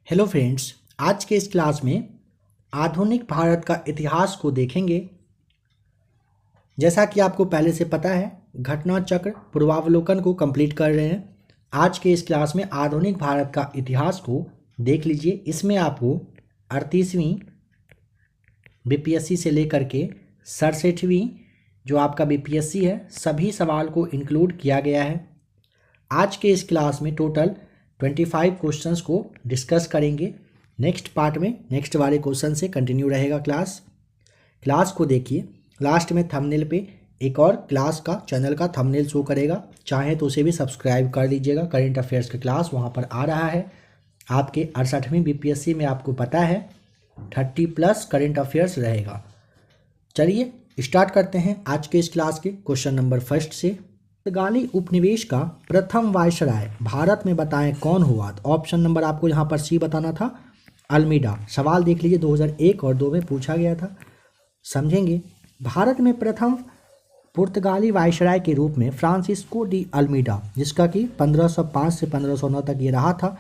Hello friends, आज के इस क्लास में आधुनिक भारत का इतिहास को देखेंगे। जैसा कि आपको पहले से पता है, घटना चक्र पूर्वावलोकन को कंप्लीट कर रहे हैं। आज के इस क्लास में आधुनिक भारत का इतिहास को देख लीजिए। इसमें आपको 38वीं बीपीएससी से लेकर के 67वीं जो आपका बीपीएससी है, सभी सवाल को इंक्लूड किया गया है। आज के इस क्लास में टोटल 25 क्वेश्चंस को डिस्कस करेंगे। नेक्स्ट पार्ट में नेक्स्ट वाले क्वेश्चन से कंटिन्यू रहेगा क्लास को देखिए। लास्ट में थंबनेल पे एक और क्लास का चैनल का थंबनेल शो करेगा, चाहे तो उसे भी सब्सक्राइब कर लीजिएगा। करेंट अफेयर्स का क्लास वहाँ पर आ रहा है। आपके 68वीं बीपीएससी में आपको पता है 30+ करेंट अफेयर्स रहेगा। चलिए स्टार्ट करते हैं आज के इस क्लास के क्वेश्चन नंबर फर्स्ट से। पुर्तगाली उपनिवेश का प्रथम वायसराय भारत में बताएं कौन हुआ। तो ऑप्शन नंबर आपको यहाँ पर सी बताना था, अल्मीडा। सवाल देख लीजिए, 2001 और 2 में पूछा गया था, समझेंगे। भारत में प्रथम पुर्तगाली वायसराय के रूप में फ्रांसिस्को डी अल्मीडा, जिसका कि 1505 से 1509 तक ये रहा था,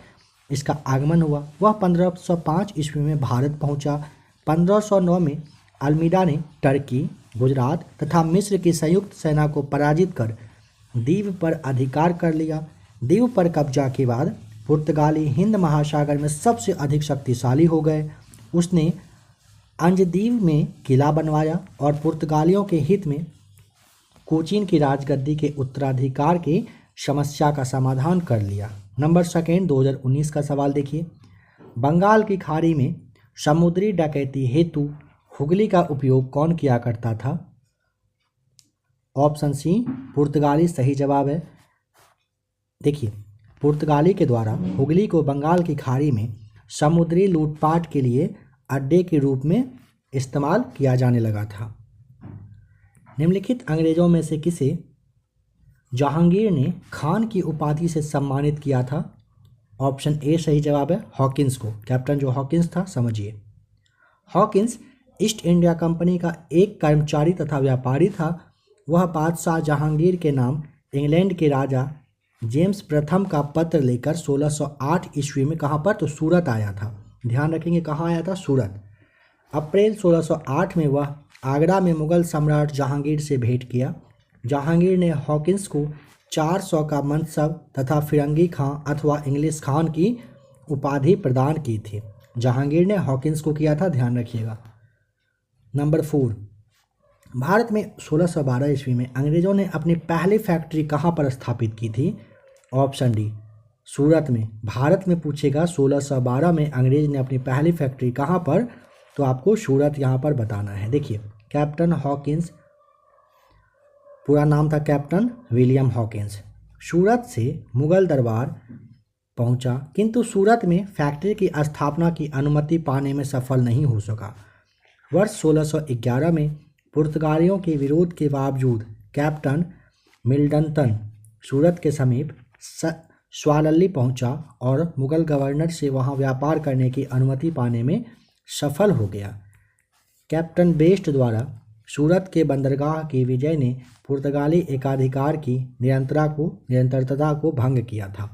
इसका आगमन हुआ। वह 1505 ईस्वी में भारत पहुंचा। 1509 में अल्मीडा ने टर्की, गुजरात तथा मिस्र की संयुक्त सेना को पराजित कर द्वीप पर अधिकार कर लिया। द्वीप पर कब्जा के बाद पुर्तगाली हिंद महासागर में सबसे अधिक शक्तिशाली हो गए। उसने अंजदीव में किला बनवाया और पुर्तगालियों के हित में कोचीन की राजगद्दी के उत्तराधिकार की समस्या का समाधान कर लिया। नंबर सेकेंड 2019 का सवाल देखिए। बंगाल की खाड़ी में समुद्री डकैती हेतु हुगली का उपयोग कौन किया करता था। ऑप्शन सी पुर्तगाली सही जवाब है। देखिए, पुर्तगाली के द्वारा हुगली को बंगाल की खाड़ी में समुद्री लूटपाट के लिए अड्डे के रूप में इस्तेमाल किया जाने लगा था। निम्नलिखित अंग्रेजों में से किसे जहांगीर ने खान की उपाधि से सम्मानित किया था। ऑप्शन ए सही जवाब है, हॉकिंस को। कैप्टन जो हॉकिंस था, समझिए। हॉकिंस ईस्ट इंडिया कंपनी का एक कर्मचारी तथा व्यापारी था। वह बादशाह जहांगीर के नाम इंग्लैंड के राजा जेम्स प्रथम का पत्र लेकर 1608 ईस्वी में कहाँ पर, तो सूरत आया था। ध्यान रखेंगे, कहाँ आया था, सूरत। अप्रैल 1608 में वह आगरा में मुगल सम्राट जहांगीर से भेंट किया। जहांगीर ने हॉकिंस को 400 का मनसब तथा फिरंगी खां अथवा इंग्लिश खान की उपाधि प्रदान की थी। जहांगीर ने हॉकिंस को किया था, ध्यान रखिएगा। नंबर 4, भारत में 1612 ईस्वी में अंग्रेजों ने अपनी पहली फैक्ट्री कहाँ पर स्थापित की थी। ऑप्शन डी सूरत में। भारत में पूछेगा 1612 में अंग्रेज ने अपनी पहली फैक्ट्री कहाँ पर, तो आपको सूरत यहाँ पर बताना है। देखिए, कैप्टन हॉकिंस, पूरा नाम था कैप्टन विलियम हॉकिंस, सूरत से मुगल दरबार पहुँचा, किंतु सूरत में फैक्ट्री की स्थापना की अनुमति पाने में सफल नहीं हो सका। वर्ष 1611 में पुर्तगालियों के विरोध के बावजूद कैप्टन मिडलटन सूरत के समीप स्वालल्ली पहुंचा और मुगल गवर्नर से वहां व्यापार करने की अनुमति पाने में सफल हो गया। कैप्टन बेस्ट द्वारा सूरत के बंदरगाह की विजय ने पुर्तगाली एकाधिकार की निरंतरता को भंग किया था।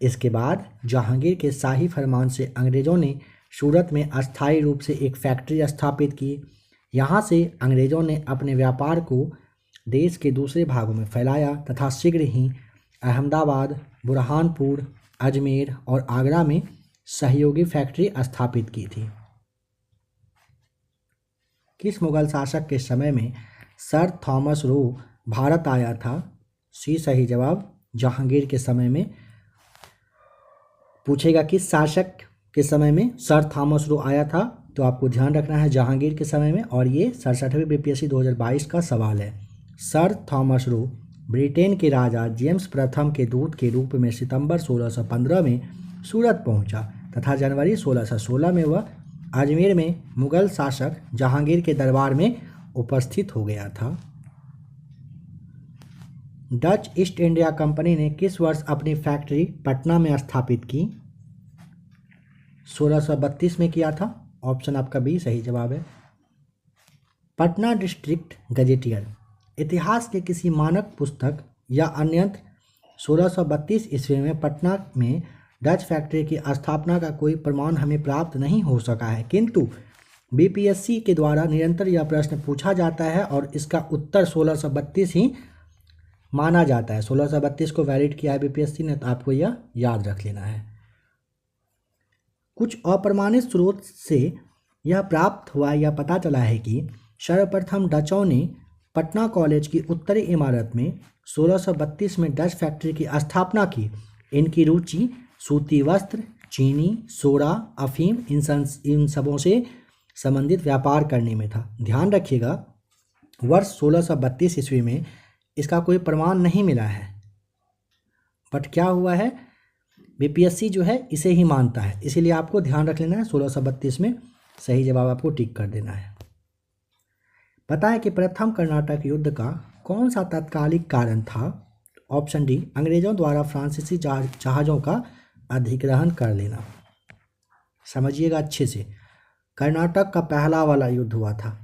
इसके बाद जहांगीर के शाही फरमान से अंग्रेजों ने सूरत में अस्थायी रूप से एक फैक्ट्री स्थापित की। यहाँ से अंग्रेजों ने अपने व्यापार को देश के दूसरे भागों में फैलाया तथा शीघ्र ही अहमदाबाद, बुरहानपुर, अजमेर और आगरा में सहयोगी फैक्ट्री स्थापित की थी। किस मुगल शासक के समय में सर थॉमस रो भारत आया था। सी सही जवाब, जहांगीर के समय में। पूछेगा किस शासक के समय में सर थॉमस रो आया था, तो आपको ध्यान रखना है जहांगीर के समय में। और ये 67वीं बीपीएससी 2022 का सवाल है। सर थॉमस रो ब्रिटेन के राजा जेम्स प्रथम के दूत के रूप में सितंबर 1615 में सूरत पहुंचा तथा जनवरी 1616 में वह अजमेर में मुगल शासक जहांगीर के दरबार में उपस्थित हो गया था। डच ईस्ट इंडिया कंपनी ने किस वर्ष अपनी फैक्ट्री पटना में स्थापित की। 1632 में किया था। ऑप्शन आपका बी सही जवाब है। पटना डिस्ट्रिक्ट गजेटियर इतिहास के किसी मानक पुस्तक या अन्यत्र 1632 ईस्वी में पटना में डच फैक्ट्री की स्थापना का कोई प्रमाण हमें प्राप्त नहीं हो सका है, किंतु बीपीएससी के द्वारा निरंतर यह प्रश्न पूछा जाता है और इसका उत्तर 1632 ही माना जाता है। 1632 को वैलिड किया है बीपीएससी ने, तो आपको यह याद रख लेना है। कुछ अप्रमाणित स्रोत से यह प्राप्त हुआ या पता चला है कि सर्वप्रथम डचों ने पटना कॉलेज की उत्तरी इमारत में 1632 में डच फैक्ट्री की स्थापना की। इनकी रुचि सूती वस्त्र, चीनी, सोडा, अफीम इन सबों से संबंधित व्यापार करने में था। ध्यान रखिएगा, वर्ष 1632 ईस्वी में इसका कोई प्रमाण नहीं मिला है, बट क्या हुआ है, बीपीएससी जो है इसे ही मानता है, इसीलिए आपको ध्यान रख लेना है। 1632 में सही जवाब आपको टिक कर देना है। बताएं कि प्रथम कर्नाटक युद्ध का कौन सा तात्कालिक कारण था। ऑप्शन डी, अंग्रेजों द्वारा फ्रांसीसी जहाज़ों का अधिग्रहण कर लेना। समझिएगा अच्छे से, कर्नाटक का पहला वाला युद्ध हुआ था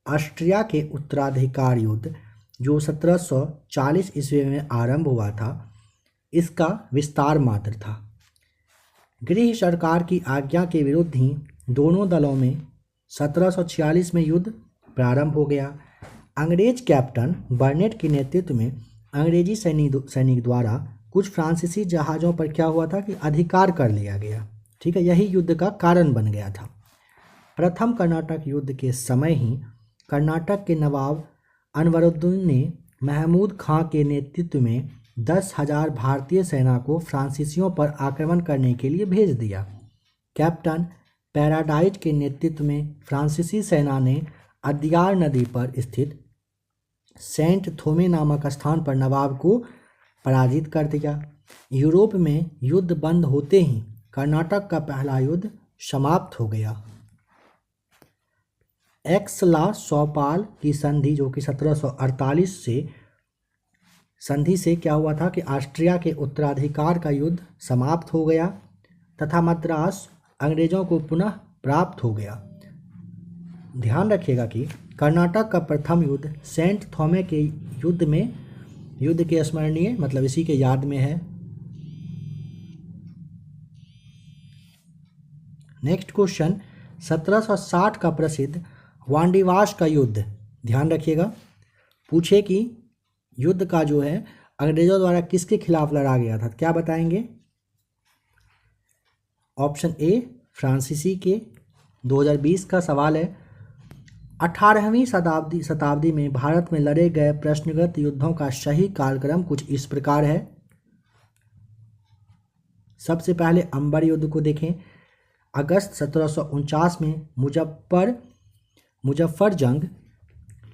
ऑस्ट्रिया के उत्तराधिकार युद्ध, जो 1740 ईस्वी में आरंभ हुआ था। इसका विस्तार मात्र था। गृह सरकार की आज्ञा के विरुद्ध ही दोनों दलों में 1746 में युद्ध प्रारंभ हो गया। अंग्रेज कैप्टन बर्नेट के नेतृत्व में अंग्रेजी सैनिक द्वारा कुछ फ्रांसीसी जहाज़ों पर क्या हुआ था कि अधिकार कर लिया गया। ठीक है, यही युद्ध का कारण बन गया था। प्रथम कर्नाटक युद्ध के समय ही कर्नाटक के नवाब अनवरुद्दीन ने महमूद खां के नेतृत्व में 10,000 भारतीय सेना को फ्रांसीसियों पर आक्रमण करने के लिए भेज दिया। कैप्टन पैराडाइज के नेतृत्व में फ्रांसीसी सेना ने अद्यार नदी पर स्थित सेंट थोमे नामक स्थान पर नवाब को पराजित कर दिया। यूरोप में युद्ध बंद होते ही कर्नाटक का पहला युद्ध समाप्त हो गया। एक्स-ला-सॉपाल की संधि, जो कि 1748 से संधि से क्या हुआ था कि ऑस्ट्रिया के उत्तराधिकार का युद्ध समाप्त हो गया तथा मद्रास अंग्रेजों को पुनः प्राप्त हो गया। ध्यान रखिएगा कि कर्नाटक का प्रथम युद्ध सेंट थॉमे के युद्ध के स्मरणीय, मतलब इसी के याद में है। नेक्स्ट क्वेश्चन, 1760 का प्रसिद्ध वांडीवाश का युद्ध, ध्यान रखिएगा, पूछे कि युद्ध का जो है अंग्रेजों द्वारा किसके खिलाफ लड़ा गया था, क्या बताएंगे। ऑप्शन ए फ्रांसीसी के। 2020 का सवाल है। 18वीं शताब्दी में भारत में लड़े गए प्रश्नगत युद्धों का सही कालक्रम कुछ इस प्रकार है। सबसे पहले अंबर युद्ध को देखें। अगस्त 1749 में मुजफ्फर जंग,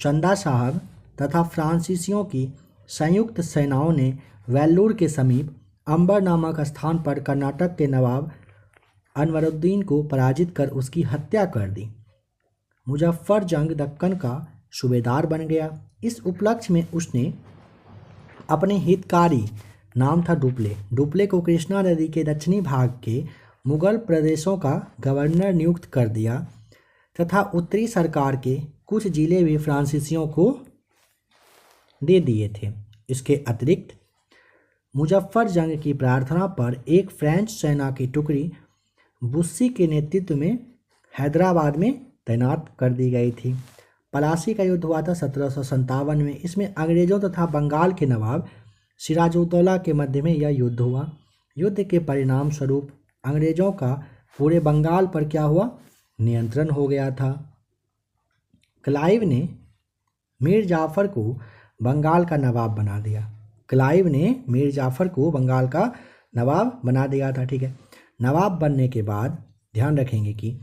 चंदा साहब तथा फ्रांसीसियों की संयुक्त सेनाओं ने वेल्लूर के समीप अंबर नामक स्थान पर कर्नाटक के नवाब अनवरुद्दीन को पराजित कर उसकी हत्या कर दी। मुजफ्फर जंग दक्कन का सूबेदार बन गया। इस उपलक्ष्य में उसने अपने हितकारी, नाम था डुप्ले को कृष्णा नदी के दक्षिणी भाग के मुगल प्रदेशों का गवर्नर नियुक्त कर दिया तथा उत्तरी सरकार के कुछ जिले भी फ्रांसीसियों को दे दिए थे। इसके अतिरिक्त मुजफ्फर जंग की प्रार्थना पर एक फ्रेंच सेना की टुकड़ी बुस्सी के नेतृत्व में हैदराबाद में तैनात कर दी गई थी। पलासी का युद्ध हुआ था 1757 में। इसमें अंग्रेजों तथा बंगाल के नवाब सिराजुद्दौला के मध्य में यह युद्ध हुआ। युद्ध के परिणाम स्वरूप अंग्रेजों का पूरे बंगाल पर क्या हुआ, नियंत्रण हो गया था। क्लाइव ने मीर जाफर को बंगाल का नवाब बना दिया। ठीक है। नवाब बनने के बाद ध्यान रखेंगे कि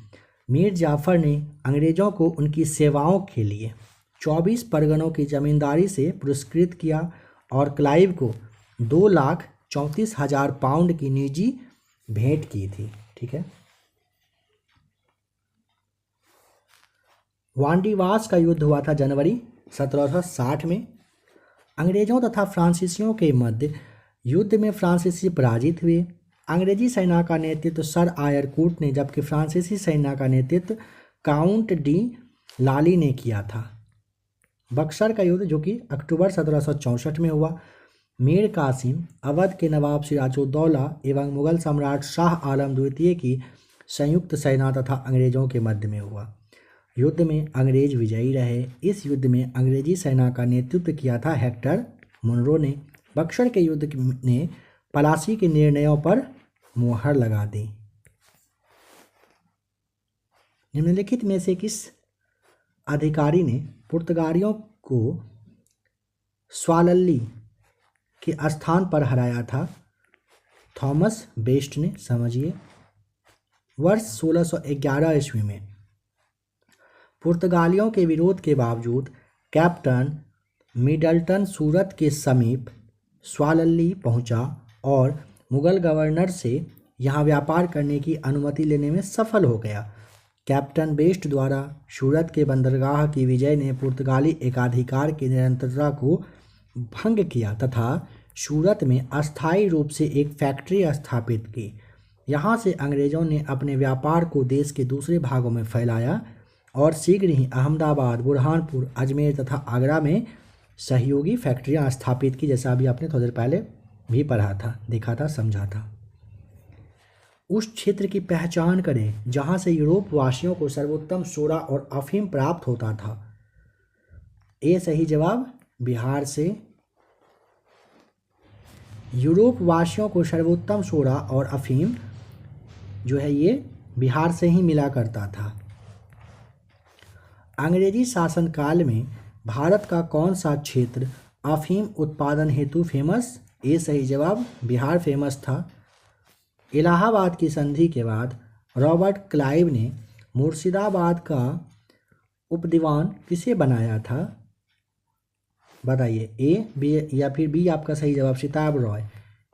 मीर जाफर ने अंग्रेजों को उनकी सेवाओं के लिए 24 परगनों की जमींदारी से पुरस्कृत किया और क्लाइव को 2,34,000 पाउंड की निजी भेंट की थी। ठीक है। वांडीवास का युद्ध हुआ था जनवरी 1760 में। अंग्रेजों तथा फ्रांसीसियों के मध्य युद्ध में फ्रांसीसी पराजित हुए। अंग्रेजी सेना का नेतृत्व सर आयरकूट ने, जबकि फ्रांसीसी सेना का नेतृत्व काउंट डी लाली ने किया था। बक्सर का युद्ध, जो कि अक्टूबर 1764 में हुआ। मीर कासिम, अवध के नवाब सिराजुद्दौला एवं मुगल सम्राट शाह आलम द्वितीय की संयुक्त सेना तथा अंग्रेजों के मध्य में हुआ। युद्ध में अंग्रेज विजयी रहे। इस युद्ध में अंग्रेजी सेना का नेतृत्व किया था हेक्टर मुनरो ने। बक्सर के युद्ध ने पलासी के निर्णयों पर मुहर लगा दी। निम्नलिखित में से किस अधिकारी ने पुर्तगालियों को स्वालल्ली के स्थान पर हराया था? थॉमस बेस्ट ने। समझिए, वर्ष 1611 ईस्वी में पुर्तगालियों के विरोध के बावजूद कैप्टन मिडल्टन सूरत के समीप स्वालल्ली पहुंचा और मुगल गवर्नर से यहां व्यापार करने की अनुमति लेने में सफल हो गया। कैप्टन बेस्ट द्वारा सूरत के बंदरगाह की विजय ने पुर्तगाली एकाधिकार की निरंतरता को भंग किया तथा सूरत में अस्थायी रूप से एक फैक्ट्री स्थापित की। यहाँ से अंग्रेज़ों ने अपने व्यापार को देश के दूसरे भागों में फैलाया और शीघ्र ही अहमदाबाद, बुरहानपुर, अजमेर तथा आगरा में सहयोगी फैक्ट्रियाँ स्थापित की, जैसा अभी आपने थोड़ी देर पहले भी पढ़ा था, देखा था, समझा था। उस क्षेत्र की पहचान करें जहाँ से यूरोप वासियों को सर्वोत्तम सोडा और अफीम प्राप्त होता था। ए सही जवाब बिहार से। यूरोप वासियों को सर्वोत्तम सोडा और अफीम जो है ये बिहार से ही मिला करता था। अंग्रेजी शासनकाल में भारत का कौन सा क्षेत्र अफीम उत्पादन हेतु फेमस? ए सही जवाब बिहार फेमस था। इलाहाबाद की संधि के बाद रॉबर्ट क्लाइव ने मुर्शिदाबाद का उपदीवान किसे बनाया था? बताइए, ए, बी या फिर बी आपका सही जवाब सिताब रॉय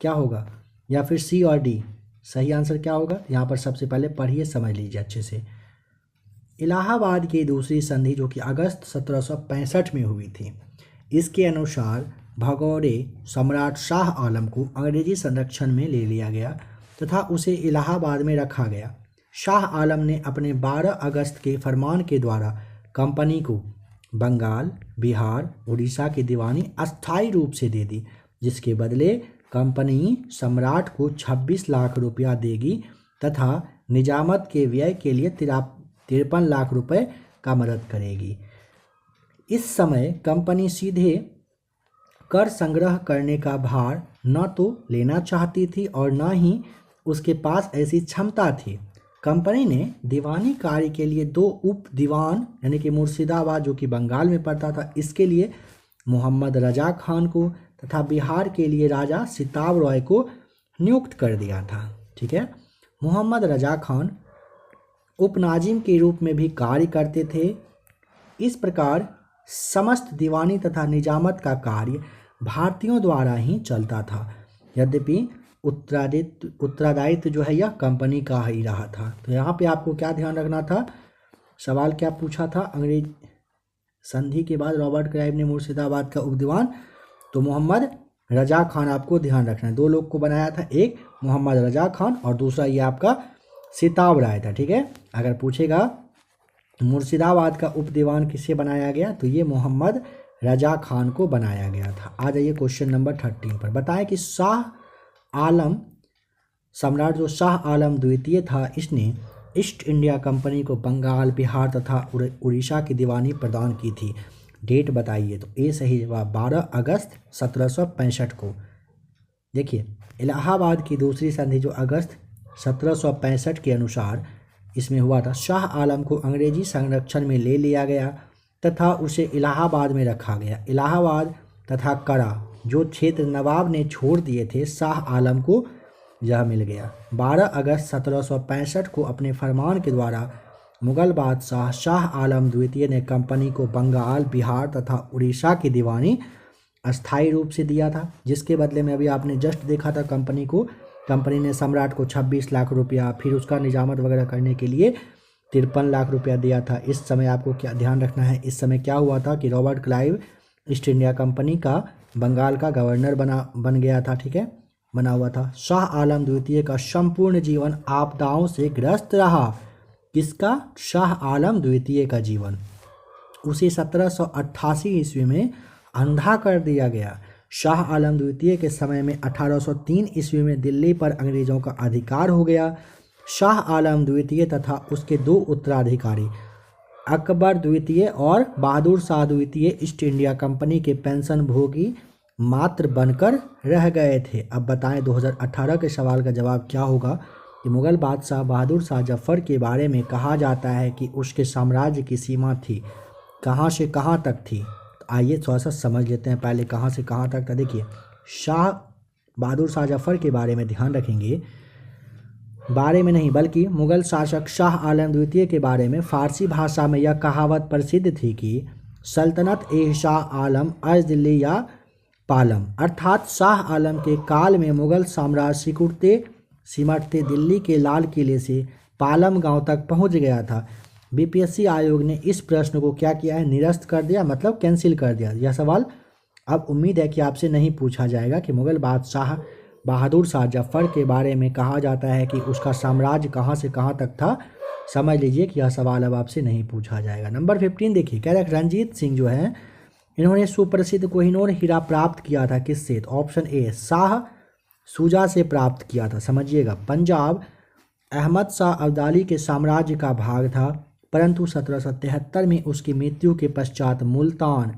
क्या होगा, या फिर सी और डी? सही आंसर क्या होगा? यहाँ पर सबसे पहले पढ़िए, समझ लीजिए अच्छे से। इलाहाबाद की दूसरी संधि जो कि अगस्त 1765 में हुई थी, इसके अनुसार भगौरे सम्राट शाह आलम को अंग्रेजी संरक्षण में ले लिया गया तथा उसे इलाहाबाद में रखा गया। शाह आलम ने अपने 12 अगस्त के फरमान के द्वारा कंपनी को बंगाल, बिहार, उड़ीसा की दीवानी अस्थायी रूप से दे दी, जिसके बदले कंपनी सम्राट को 26 लाख रुपया देगी तथा निजामत के व्यय के लिए 53 लाख रुपए का मदद करेगी। इस समय कंपनी सीधे कर संग्रह करने का भार न तो लेना चाहती थी और न ही उसके पास ऐसी क्षमता थी। कंपनी ने दीवानी कार्य के लिए 2 उप दीवान यानी कि मुर्शिदाबाद जो कि बंगाल में पड़ता था, इसके लिए मोहम्मद रजा खान को तथा बिहार के लिए राजा सिताब रॉय को नियुक्त कर दिया था। ठीक है, मोहम्मद रजा खान उपनाजिम के रूप में भी कार्य करते थे। इस प्रकार समस्त दीवानी तथा निजामत का कार्य भारतीयों द्वारा ही चलता था, यद्यपि उत्तरदायित्व जो है यह कंपनी का ही रहा था। तो यहाँ पे आपको क्या ध्यान रखना था? सवाल क्या पूछा था? अंग्रेज संधि के बाद रॉबर्ट क्लाइव ने मुर्शिदाबाद का उपदीवान, तो मोहम्मद रजा खान आपको ध्यान रखना है। 2 लोग को बनाया था, एक मोहम्मद रजा खान और दूसरा ये आपका सिताब राय था। ठीक है, अगर पूछेगा मुर्शिदाबाद का उपदीवान किसे बनाया गया, तो ये मोहम्मद रजा खान को बनाया गया था। आ जाइए क्वेश्चन नंबर 13 पर। बताएं कि शाह आलम सम्राट जो शाह आलम द्वितीय था, इसने ईस्ट इंडिया कंपनी को बंगाल, बिहार तथा उड़ीसा की दीवानी प्रदान की थी। डेट बताइए। तो ए सही जवाब 12 अगस्त 1765 को। देखिए, इलाहाबाद की दूसरी संधि जो अगस्त 1765 के अनुसार इसमें हुआ था, शाह आलम को अंग्रेजी संरक्षण में ले लिया गया तथा उसे इलाहाबाद में रखा गया। इलाहाबाद तथा करा जो क्षेत्र नवाब ने छोड़ दिए थे, शाह आलम को यह मिल गया। 12 अगस्त 1765 को अपने फरमान के द्वारा मुगल बादशाह शाह आलम द्वितीय ने कंपनी को बंगाल, बिहार तथा उड़ीसा की दीवानी अस्थायी रूप से दिया था, जिसके बदले में अभी आपने जस्ट देखा था कंपनी ने सम्राट को 26 लाख रुपया, फिर उसका निजामत वगैरह करने के लिए 53 लाख रुपया दिया था। इस समय आपको क्या ध्यान रखना है, इस समय क्या हुआ था कि Robert Clive east India company का बंगाल का गवर्नर बन गया था। ठीक है, बना हुआ था। शाह आलम द्वितीय का संपूर्ण जीवन आपदाओं से ग्रस्त रहा। किसका? शाह आलम द्वितीय का जीवन। उसे 1788 ईस्वी में अंधा कर दिया गया। शाह आलम द्वितीय के समय में 1803 ईस्वी में दिल्ली पर अंग्रेजों का अधिकार हो गया। शाह आलम द्वितीय तथा उसके दो उत्तराधिकारी अकबर द्वितीय और बहादुर शाह द्वितीय ईस्ट इंडिया कंपनी के पेंशन भोगी मात्र बनकर रह गए थे। अब बताएं 2018 के सवाल का जवाब क्या होगा कि मुग़ल बादशाह बहादुर शाह जफ़र के बारे में कहा जाता है कि उसके साम्राज्य की सीमा थी कहाँ से कहाँ तक थी। तो आइए थोड़ा सा समझ लेते हैं पहले कहाँ से कहाँ तक था। देखिए शाह बहादुर शाह जफ़र के बारे में ध्यान रखेंगे, बारे में नहीं बल्कि मुग़ल शासक शाह आलम द्वितीय के बारे में फ़ारसी भाषा में यह कहावत प्रसिद्ध थी कि सल्तनत ए शाह आलम अज दिल्ली या पालम, अर्थात शाह आलम के काल में मुग़ल साम्राज्य सिमटते दिल्ली के लाल किले से पालम गांव तक पहुंच गया था। बीपीएससी आयोग ने इस प्रश्न को क्या किया है, निरस्त कर दिया, मतलब कैंसिल कर दिया। यह सवाल अब उम्मीद है कि आपसे नहीं पूछा जाएगा कि मुग़ल बादशाह बहादुर शाह जफ़र के बारे में कहा जाता है कि उसका साम्राज्य कहाँ से कहाँ तक था। समझ लीजिए कि यह सवाल अब आपसे नहीं पूछा जाएगा। नंबर 15 देखिए, कह रहा है रंजीत सिंह जो है इन्होंने सुप्रसिद्ध कोहिनूर हीरा प्राप्त किया था किससे। तो ऑप्शन ए शाह शुजा से प्राप्त किया था। समझिएगा, पंजाब अहमद शाह अब्दाली के साम्राज्य का भाग था, परंतु 1773 में उसकी मृत्यु के पश्चात मुल्तान,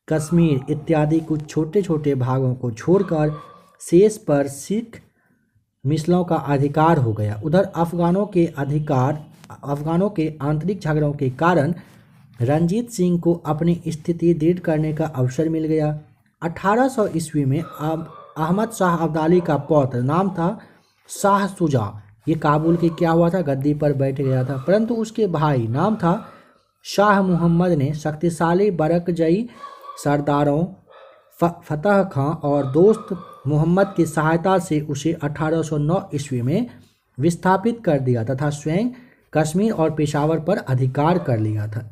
कश्मीर इत्यादि कुछ छोटे छोटे भागों को छोड़कर शेष पर सिख मिसलों का अधिकार हो गया। उधर अफगानों के आंतरिक झगड़ों के कारण रंजीत सिंह को अपनी स्थिति दृढ़ करने का अवसर मिल गया। 1800 ईस्वी में अहमद शाह अब्दाली का पौत्र नाम था शाह शुजा, ये काबुल के क्या हुआ था, गद्दी पर बैठ गया था, परंतु उसके भाई नाम था शाह मुहम्मद ने शक्तिशाली बरकजई सरदारों फतह खां और दोस्त मोहम्मद की सहायता से उसे 1809 ईस्वी में विस्थापित कर दिया तथा स्वयं कश्मीर और पेशावर पर अधिकार कर लिया था।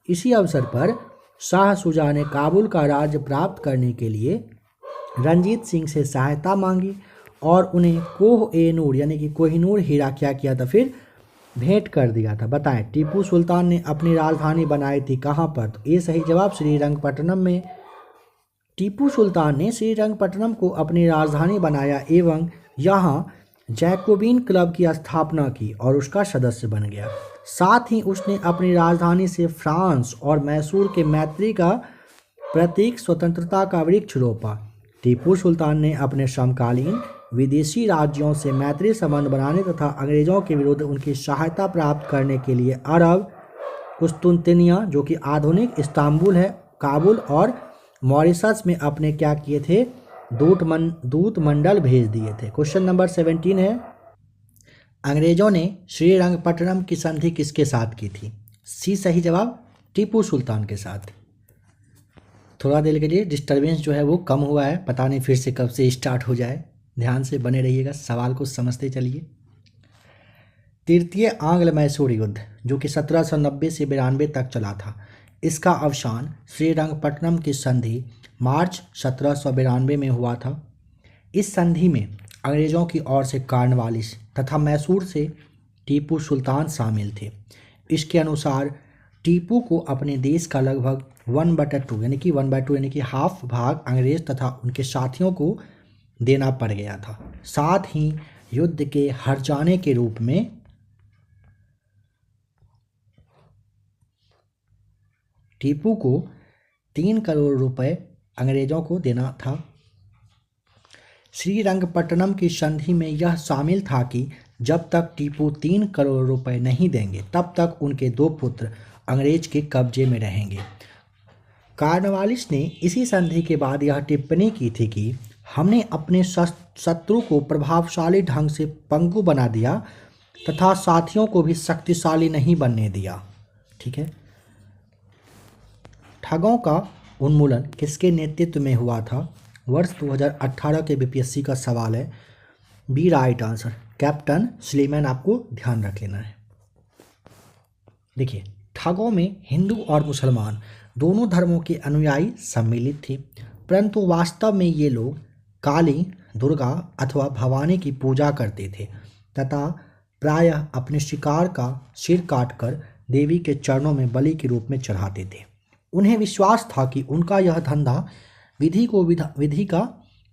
इसी अवसर पर शाह शुजा ने काबुल का राज्य प्राप्त करने के लिए रंजीत सिंह से सहायता मांगी और उन्हें कोह-ए-नूर यानी कि कोहिनूर हीरा क्या किया था, फिर भेंट कर दिया था। बताएं टीपू सुल्तान ने अपनी राजधानी बनाई थी कहाँ पर। तो ये सही जवाब श्रीरंगपट्टनम में। टीपू सुल्तान ने श्रीरंगपट्टनम को अपनी राजधानी बनाया एवं यहाँ जैकोबिन क्लब की स्थापना की और उसका सदस्य बन गया। साथ ही उसने अपनी राजधानी से फ्रांस और मैसूर के मैत्री का प्रतीक स्वतंत्रता का वृक्ष रोपा। टीपू सुल्तान ने अपने समकालीन विदेशी राज्यों से मैत्री संबंध बनाने तथा अंग्रेजों के विरुद्ध उनकी सहायता प्राप्त करने के लिए अरब, कुस्तुनतिनिया जो कि आधुनिक इस्तांबुल है, काबुल और मॉरिशस में अपने क्या किए थे, दूत मंडल भेज दिए थे। क्वेश्चन नंबर 17 है, अंग्रेजों ने श्रीरंगपट्टनम की संधि किसके साथ की थी। सी सही जवाब, टीपू सुल्तान के साथ। थोड़ा देर के लिए डिस्टर्बेंस जो है वो कम हुआ है, पता नहीं फिर से कब से स्टार्ट हो जाए। ध्यान से बने रहिएगा, सवाल को समझते चलिए। तृतीय आंग्ल मैसूर युद्ध जो कि 1790 से 92 तक चला था, इसका अवसान श्रीरंगपट्टनम की संधि मार्च 1792 में हुआ था। इस संधि में अंग्रेज़ों की ओर से कॉर्नवालिस तथा मैसूर से टीपू सुल्तान शामिल थे। इसके अनुसार टीपू को अपने देश का लगभग 1/2 यानी कि हाफ भाग अंग्रेज तथा उनके साथियों को देना पड़ गया था। साथ ही युद्ध के हर्जाने के रूप में टीपू को 3 करोड़ रुपए अंग्रेजों को देना था। श्रीरंगपट्टनम की संधि में यह शामिल था कि जब तक टीपू 3 करोड़ रुपए नहीं देंगे तब तक उनके 2 पुत्र अंग्रेज के कब्जे में रहेंगे। कॉर्नवालिस ने इसी संधि के बाद यह टिप्पणी की थी कि हमने अपने शत्रु को प्रभावशाली ढंग से पंगु बना दिया तथा साथियों को भी शक्तिशाली नहीं बनने दिया। ठीक है। ठगों का उन्मूलन किसके नेतृत्व में हुआ था। वर्ष 2018 के बीपीएससी का सवाल है, B right answer captain Sleeman, आपको ध्यान रख लेना है। देखिए, ठगों में हिंदू और मुसलमान दोनों धर्मों के अनुयायी सम्मिलित थे, परंतु वास्तव में ये लोग काली, दुर्गा अथवा भवानी की पूजा करते थे तथा प्रायः अपने शिकार का सिर काटकर देवी के चरणों में बलि के रूप में चढ़ाते थे। उन्हें विश्वास था कि उनका यह धंधा विधि का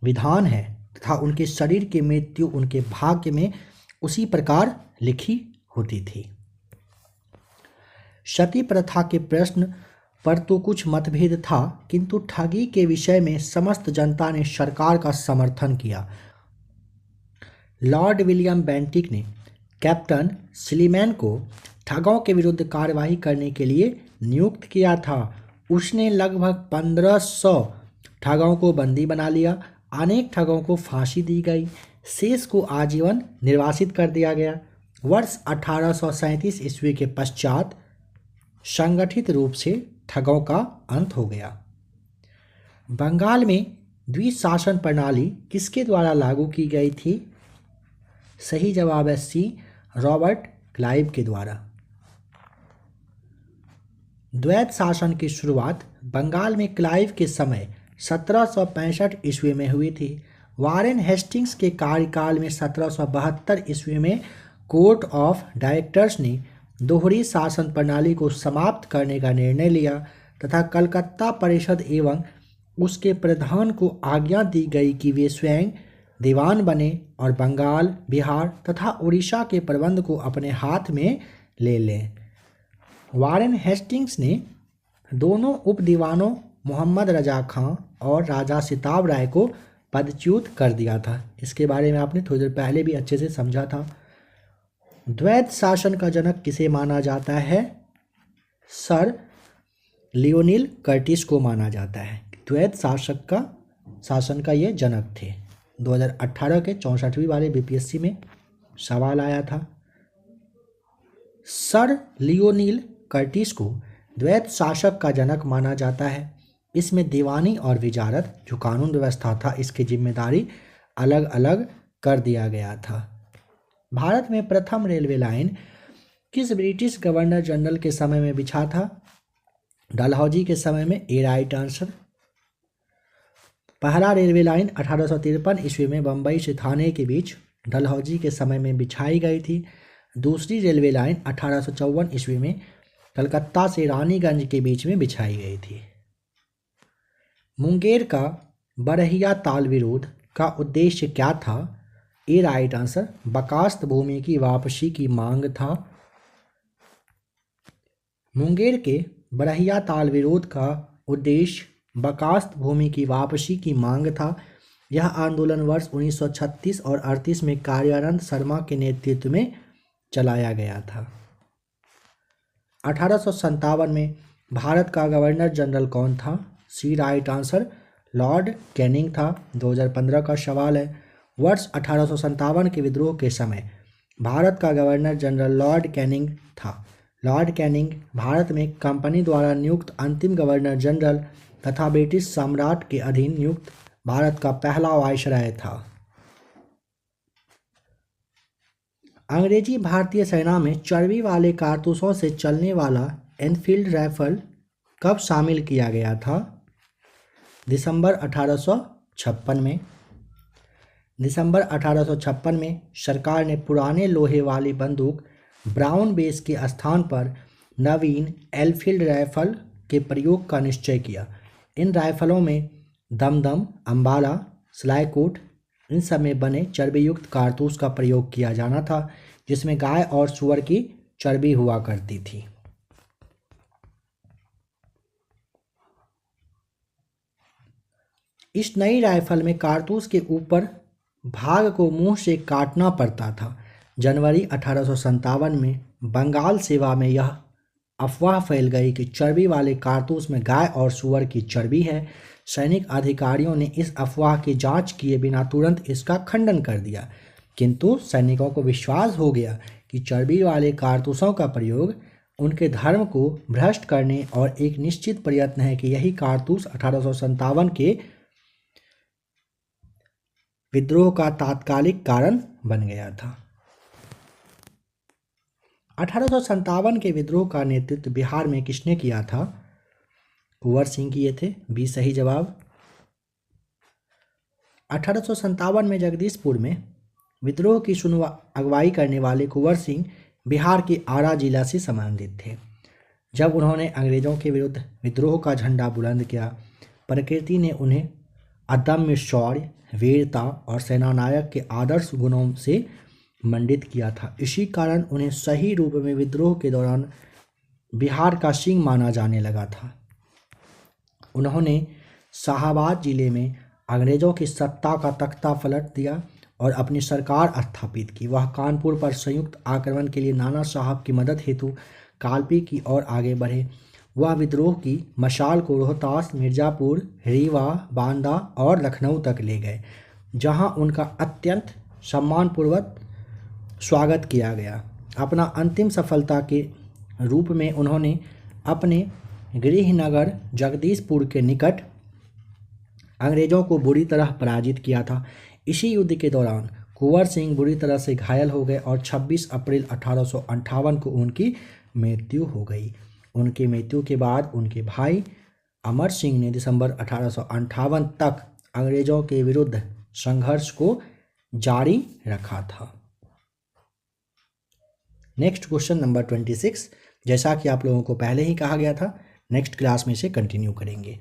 विधान है तथा उनके शरीर की मृत्यु उनके भाग्य में उसी प्रकार लिखी होती थी। सती प्रथा के प्रश्न पर तो कुछ मतभेद था, किंतु ठगी के विषय में समस्त जनता ने सरकार का समर्थन किया। लॉर्ड विलियम बेंटिक ने कैप्टन स्लीमैन को ठगों के विरुद्ध कार्यवाही करने के लिए नियुक्त किया था। उसने लगभग 1500 ठगों को बंदी बना लिया। अनेक ठगों को फांसी दी गई, शेष को आजीवन निर्वासित कर दिया गया। वर्ष 1837 ईस्वी के पश्चात संगठित रूप से ठगों का अंत हो गया। बंगाल में द्विशासन प्रणाली किसके द्वारा लागू की गई थी? सही जवाब है सी, रॉबर्ट क्लाइव के द्वारा। द्वैत शासन की शुरुआत बंगाल में क्लाइव के समय 1765 ईस्वी में हुई थी। वारेन हेस्टिंग्स के कार्यकाल में 1772 ईस्वी में कोर्ट ऑफ डायरेक्टर्स ने दोहरी शासन प्रणाली को समाप्त करने का निर्णय लिया तथा कलकत्ता परिषद एवं उसके प्रधान को आज्ञा दी गई कि वे स्वयं दीवान बने और बंगाल, बिहार तथा उड़ीसा के प्रबंध को अपने हाथ में ले लें। वारेन हेस्टिंग्स ने दोनों उप दीवानों मोहम्मद रजा खां और राजा सिताब राय को पदच्युत कर दिया था। इसके बारे में आपने थोड़ी देर पहले भी अच्छे से समझा था। द्वैत शासन का जनक किसे माना जाता है? सर लियोनिल कर्टिस को माना जाता है। द्वैत शासन का ये जनक थे। 2018 के 64वीं वाले बीपीएससी में सवाल आया था। सर लियोनिल कर्टिस को द्वैत शासक का जनक माना जाता है। इसमें दीवानी और विजारत जो कानून व्यवस्था था, इसकी जिम्मेदारी अलग अलग कर दिया गया था। भारत में प्रथम रेलवे लाइन किस ब्रिटिश गवर्नर जनरल के समय में बिछा था? डलहौजी के समय में। ए राइट आंसर। पहला रेलवे लाइन 1853 ईस्वी में बम्बई से थाने के बीच डलहौजी के समय में बिछाई गई थी। दूसरी रेलवे लाइन 1854 ईस्वी में कलकत्ता से रानीगंज के बीच में बिछाई गई थी। मुंगेर का बरहिया ताल विरोध का उद्देश्य क्या था? ए राइट आंसर। बकास्त भूमि की वापसी की मांग था। मुंगेर के बरहिया ताल विरोध का उद्देश्य बकास्त भूमि की वापसी की मांग था। यह आंदोलन वर्ष 1936 और 38 में कार्यानंद शर्मा के नेतृत्व में चलाया गया था। 1857 में भारत का गवर्नर जनरल कौन था? सी राइट आंसर। लॉर्ड कैनिंग था। 2015 का सवाल है। वर्ष 1857 के विद्रोह के समय भारत का गवर्नर जनरल लॉर्ड कैनिंग था। लॉर्ड कैनिंग भारत में कंपनी द्वारा नियुक्त अंतिम गवर्नर जनरल तथा ब्रिटिश सम्राट के अधीन नियुक्त भारत का पहला वायसराय था। अंग्रेजी भारतीय सेना में चर्बी वाले कारतूसों से चलने वाला एनफील्ड राइफल कब शामिल किया गया था? दिसंबर 1856 में। दिसंबर 1856 में सरकार ने पुराने लोहे वाली बंदूक ब्राउन बेस के स्थान पर नवीन एनफील्ड राइफल के प्रयोग का निश्चय किया। इन राइफलों में दमदम, अंबाला, सिलाइकोट इन सब में बने चर्बीयुक्त कारतूस का प्रयोग किया जाना था, जिसमें गाय और सूअर की चर्बी हुआ करती थी। इस नई राइफल में कारतूस के ऊपर भाग को मुंह से काटना पड़ता था। जनवरी 1857 में बंगाल सेवा में यह अफवाह फैल गई कि चर्बी वाले कारतूस में गाय और सूअर की चर्बी है। सैनिक अधिकारियों ने इस अफवाह की जांच किए बिना तुरंत इसका खंडन कर दिया, किंतु सैनिकों को विश्वास हो गया कि चर्बी वाले कारतूसों का प्रयोग उनके धर्म को भ्रष्ट करने और एक निश्चित प्रयत्न है कि यही कारतूस 1857 के विद्रोह का तात्कालिक कारण बन गया था। 1857 के विद्रोह का नेतृत्व बिहार में किसने किया था? कुंवर सिंह किए थे। बी सही जवाब। 1857 में जगदीशपुर में विद्रोह की अगुवाई करने वाले कुंवर सिंह बिहार के आरा जिला से संबंधित थे। जब उन्होंने अंग्रेजों के विरुद्ध विद्रोह का झंडा बुलंद किया प्रकृति ने उन्हें अदम्य शौर्य, वीरता और सेनानायक के आदर्श गुणों से मंडित किया था। इसी कारण उन्हें सही रूप में विद्रोह के दौरान बिहार का सिंह माना जाने लगा था। उन्होंने शाहाबाद जिले में अंग्रेजों की सत्ता का तख्ता पलट दिया और अपनी सरकार स्थापित की। वह कानपुर पर संयुक्त आक्रमण के लिए नाना साहब की मदद हेतु कालपी की ओर आगे बढ़े। वह विद्रोह की मशाल को रोहतास, मिर्ज़ापुर, रीवा, बांदा और लखनऊ तक ले गए, जहां उनका अत्यंत सम्मानपूर्वक स्वागत किया गया। अपना अंतिम सफलता के रूप में उन्होंने अपने गृहनगर जगदीशपुर के निकट अंग्रेजों को बुरी तरह पराजित किया था। इसी युद्ध के दौरान कुंवर सिंह बुरी तरह से घायल हो गए और 26 अप्रैल 1858 को उनकी मृत्यु हो गई। उनकी मृत्यु के बाद उनके भाई अमर सिंह ने दिसंबर 1858 तक अंग्रेजों के विरुद्ध संघर्ष को जारी रखा था। नेक्स्ट क्वेश्चन नंबर 26, जैसा कि आप लोगों को पहले ही कहा गया था, नेक्स्ट क्लास में से कंटिन्यू करेंगे।